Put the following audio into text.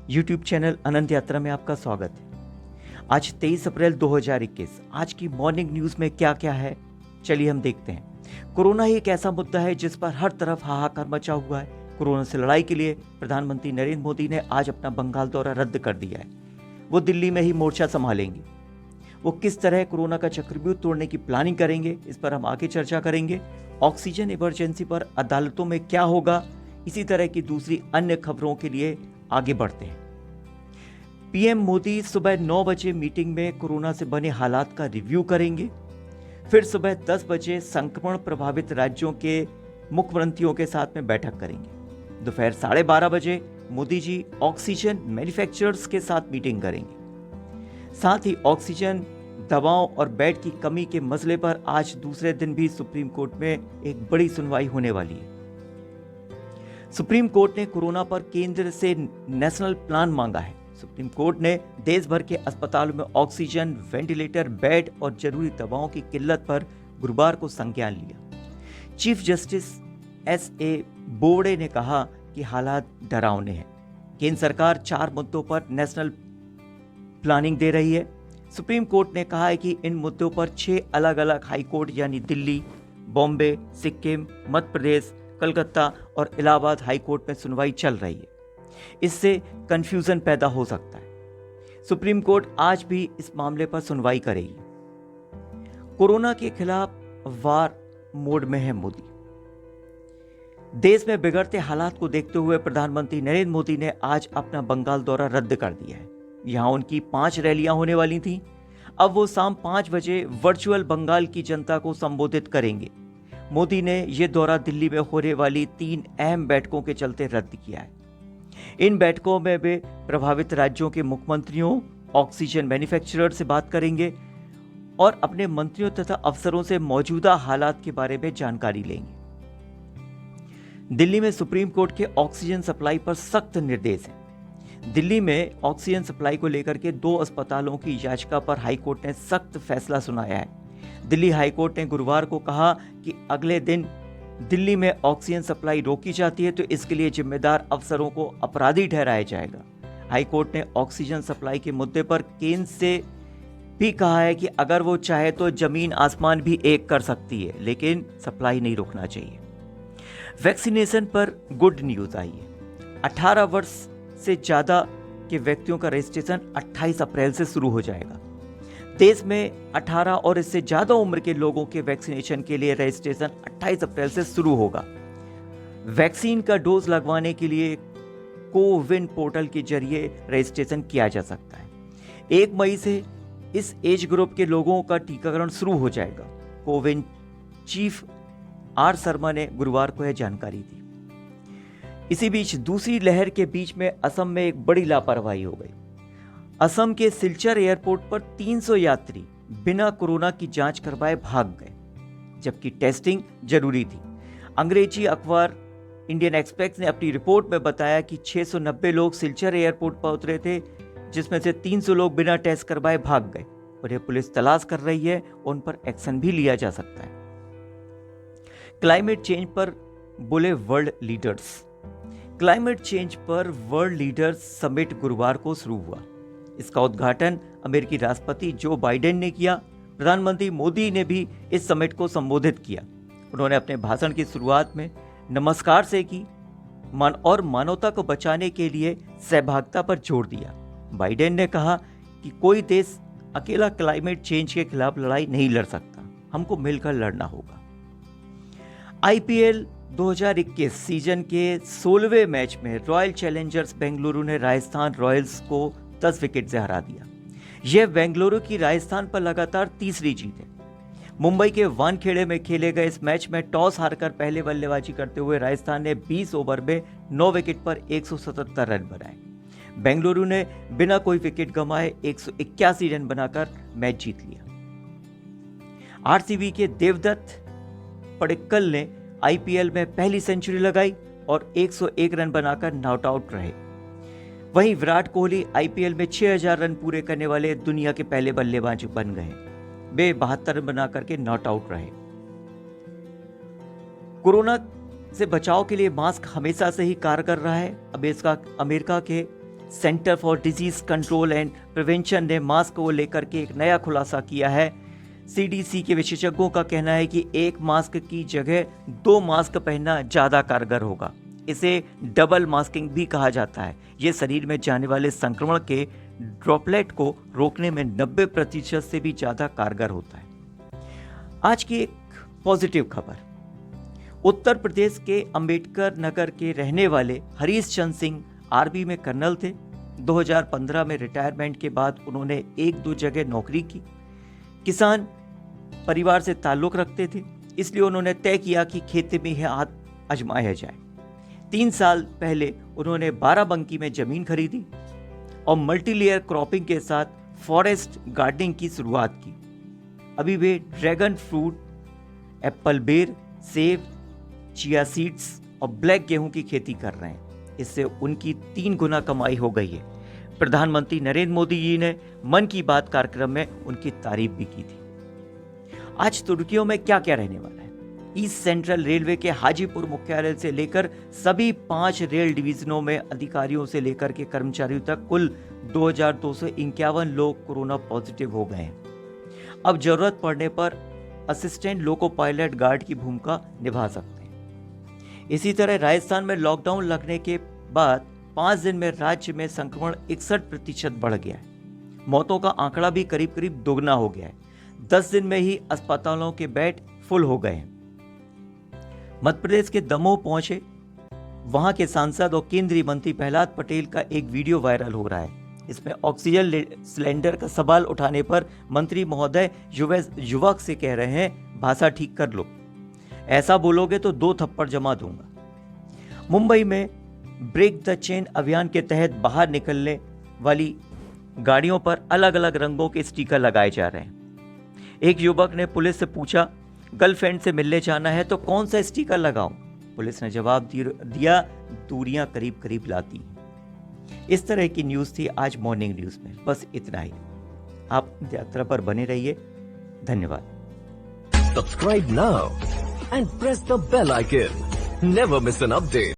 YouTube channel अनंत यात्रा में आपका स्वागत है। आज 23 अप्रैल 2021। आज की मॉर्निंग न्यूज में क्या क्या है, चलिए हम देखते हैं। कोरोना ही एक ऐसा मुद्दा है जिस पर हर तरफ हाहाकार मचा हुआ है। कोरोना से लड़ाई के लिए प्रधानमंत्री नरेंद्र मोदी ने आज अपना बंगाल दौरा रद्द कर दिया है। वो दिल्ली में ही मोर्चा संभालेंगे। वो किस तरह कोरोना का चक्रव्यूह तोड़ने की प्लानिंग करेंगे, इस पर हम आगे चर्चा करेंगे। ऑक्सीजन इमरजेंसी पर अदालतों में क्या होगा, इसी तरह की दूसरी अन्य खबरों के लिए आगे बढ़ते हैं। पीएम मोदी सुबह 9 बजे मीटिंग में कोरोना से बने हालात का रिव्यू करेंगे। फिर सुबह 10 बजे संक्रमण प्रभावित राज्यों के मुख्यमंत्रियों के साथ में बैठक करेंगे। दोपहर 12:30 बजे मोदी जी ऑक्सीजन मैन्युफैक्चरर्स के साथ मीटिंग करेंगे। साथ ही ऑक्सीजन, दवाओं और बेड की कमी के मसले पर आज दूसरे दिन भी सुप्रीम कोर्ट में एक बड़ी सुनवाई होने वाली है। सुप्रीम कोर्ट ने कोरोना पर केंद्र से नेशनल प्लान मांगा है। सुप्रीम कोर्ट ने देश भर के अस्पतालों में ऑक्सीजन, वेंटिलेटर, बेड और जरूरी दवाओं की किल्लत पर गुरुवार को संज्ञान लिया। Chief justice एस.ए. बोबड़े ने कहा कि हालात डरावने हैं। केंद्र सरकार 4 मुद्दों पर नेशनल प्लानिंग दे रही है। सुप्रीम कोर्ट ने कहा है कि इन मुद्दों पर 6 अलग अलग हाई कोर्ट यानी दिल्ली, बॉम्बे, सिक्किम, मध्य प्रदेश, कलकत्ता और इलाहाबाद हाई कोर्ट में सुनवाई चल रही है। इससे कंफ्यूजन पैदा हो सकता है। सुप्रीम कोर्ट आज भी इस मामले पर सुनवाई करेगी। कोरोना के खिलाफ वार मोड में है मोदी। देश में बिगड़ते हालात को देखते हुए प्रधानमंत्री नरेंद्र मोदी ने आज अपना बंगाल दौरा रद्द कर दिया है। यहां उनकी 5 रैलियां होने वाली थीं। अब वो शाम 5 बजे वर्चुअल बंगाल की जनता को संबोधित करेंगे। मोदी ने यह दौरा दिल्ली में होने वाली 3 अहम बैठकों के चलते रद्द किया है। इन बैठकों में वे प्रभावित राज्यों के मुख्यमंत्रियों, ऑक्सीजन मैन्युफैक्चरर से बात करेंगे और अपने मंत्रियों तथा अफसरों से मौजूदा हालात के बारे में जानकारी लेंगे। दिल्ली में सुप्रीम कोर्ट के ऑक्सीजन सप्लाई पर सख्त निर्देश हैं। दिल्ली में ऑक्सीजन सप्लाई को लेकर के 2 अस्पतालों की याचिका पर हाईकोर्ट ने सख्त फैसला सुनाया है। दिल्ली हाईकोर्ट ने गुरुवार को कहा कि अगले दिन दिल्ली में ऑक्सीजन सप्लाई रोकी जाती है तो इसके लिए जिम्मेदार अफसरों को अपराधी ठहराया जाएगा। हाईकोर्ट ने ऑक्सीजन सप्लाई के मुद्दे पर केंद्र से भी कहा है कि अगर वो चाहे तो जमीन आसमान भी एक कर सकती है, लेकिन सप्लाई नहीं रोकना चाहिए। वैक्सीनेशन पर गुड न्यूज आई है। 18 वर्ष से ज्यादा के व्यक्तियों का रजिस्ट्रेशन 28 अप्रैल से शुरू हो जाएगा। देश में 18 और इससे ज्यादा उम्र के लोगों के वैक्सीनेशन के लिए रजिस्ट्रेशन 28 अप्रैल से शुरू होगा। वैक्सीन का डोज लगवाने के लिए कोविन पोर्टल के जरिए रजिस्ट्रेशन किया जा सकता है। 1 मई से इस एज ग्रुप के लोगों का टीकाकरण शुरू हो जाएगा। कोविन चीफ आर शर्मा ने गुरुवार को यह जानकारी दी। इसी बीच दूसरी लहर के बीच में असम में एक बड़ी लापरवाही हो गई। असम के सिलचर एयरपोर्ट पर 300 यात्री बिना कोरोना की जांच करवाए भाग गए, जबकि टेस्टिंग जरूरी थी। अंग्रेजी अखबार इंडियन एक्सप्रेस ने अपनी रिपोर्ट में बताया कि 690 लोग सिलचर एयरपोर्ट पर उतरे थे, जिसमें से 300 लोग बिना टेस्ट करवाए भाग गए। उन्हें पुलिस तलाश कर रही है, उन पर एक्शन भी लिया जा सकता है। क्लाइमेट चेंज पर बोले वर्ल्ड लीडर्स। क्लाइमेट चेंज पर वर्ल्ड लीडर्स समिट गुरुवार को शुरू हुआ। इसका उद्घाटन अमेरिकी राष्ट्रपति जो बाइडेन ने किया। प्रधानमंत्री मोदी ने भी इस समिट को संबोधित किया। उन्होंने अपने भाषण की शुरुआत में नमस्कार से की और मानवता को बचाने के लिए सहभागिता पर जोर दिया। बाइडेन ने कहा कि कोई देश अकेला क्लाइमेट चेंज के खिलाफ लड़ाई नहीं लड़ सकता, हमको मिलकर लड़ना होगा। आईपीएल 2021 सीजन के 16वें मैच में रॉयल चैलेंजर्स बेंगलुरु ने राजस्थान रॉयल्स को 10 विकेट से हरा दिया। यह बेंगलुरु की राजस्थान पर लगातार तीसरी जीत है। मुंबई के वानखेड़े में खेले गए इस मैच में टॉस हारकर पहले बल्लेबाजी करते हुए राजस्थान ने 20 ओवर में 9 विकेट पर 177 रन बनाए। बेंगलुरु ने बिना कोई विकेट गंवाए 181 रन बनाकर मैच जीत लिया। आरसीबी के देवदत्त पडिक्कल ने आईपीएल में पहली सेंचुरी लगाई और 101 रन बनाकर नॉट आउट रहे। वहीं विराट कोहली आईपीएल में 6000 रन पूरे करने वाले दुनिया के पहले बल्लेबाज बन गए। वे 72 रन बनाकर के नॉट आउट रहे। कोरोना से बचाव के लिए मास्क हमेशा से ही कारगर रहा है। अमेरिका के centre for disease control and prevention ने मास्क को लेकर के एक नया खुलासा किया है। सीडीसी के विशेषज्ञों का कहना है कि एक मास्क की जगह 2 मास्क पहनना ज्यादा कारगर होगा। इसे डबल मास्किंग भी कहा जाता है। ये शरीर में जाने वाले संक्रमण के ड्रॉपलेट को रोकने में 90% से भी ज्यादा कारगर होता है। आज की एक पॉजिटिव खबर, उत्तर प्रदेश के अंबेडकर नगर के रहने वाले हरीश चंद्र सिंह आर्मी में कर्नल थे। 2015 में रिटायरमेंट के बाद उन्होंने 1-2 जगह नौकरी की। किसान परिवार से ताल्लुक रखते थे, इसलिए उन्होंने तय किया कि खेती में ही हाथ आजमाया जाए। 3 साल पहले उन्होंने बाराबंकी में जमीन खरीदी और मल्टीलेयर क्रॉपिंग के साथ फॉरेस्ट गार्डनिंग की शुरुआत की। अभी वे ड्रैगन फ्रूट, एप्पल बेर, सेब, चिया सीड्स और ब्लैक गेहूं की खेती कर रहे हैं। इससे उनकी 3 गुना कमाई हो गई है। प्रधानमंत्री नरेंद्र मोदी जी ने मन की बात कार्यक्रम में उनकी तारीफ भी की थी। आज तुर्कियों में क्या क्या रहने वाला है? ईस्ट सेंट्रल रेलवे के हाजीपुर मुख्यालय से लेकर सभी 5 रेल डिवीजनों में अधिकारियों से लेकर के कर्मचारियों तक कुल 2251 लोग कोरोना पॉजिटिव हो गए हैं। अब जरूरत पड़ने पर असिस्टेंट लोको पायलट गार्ड की भूमिका निभा सकते हैं। इसी तरह राजस्थान में लॉकडाउन लगने के बाद 5 दिन में राज्य में संक्रमण 61% बढ़ गया है। मौतों का आंकड़ा भी करीब करीब दोगुना हो गया है। 10 दिन में ही अस्पतालों के बेड फुल हो गए हैं। मध्य प्रदेश के दमोह पहुंचे वहां के सांसद और केंद्रीय मंत्री प्रहलाद पटेल का एक वीडियो वायरल हो रहा है। इसमें ऑक्सीजन सिलेंडर का सवाल उठाने पर मंत्री महोदय युवक से कह रहे हैं, भाषा ठीक कर लो, ऐसा बोलोगे तो 2 थप्पड़ जमा दूंगा। मुंबई में ब्रेक द चेन अभियान के तहत बाहर निकलने वाली गाड़ियों पर अलग अलग रंगों के स्टिकर लगाए जा रहे हैं। एक युवक ने पुलिस से पूछा, गर्लफ्रेंड से मिलने जाना है तो कौन सा स्टिकर लगाऊं? पुलिस ने जवाब दिया, दूरियां करीब करीब लाती हैं। इस तरह की न्यूज़ थी आज मॉर्निंग न्यूज़ में। बस इतना ही। आप यात्रा पर बने रहिए। धन्यवाद। Subscribe now and press the bell icon. Never miss an update.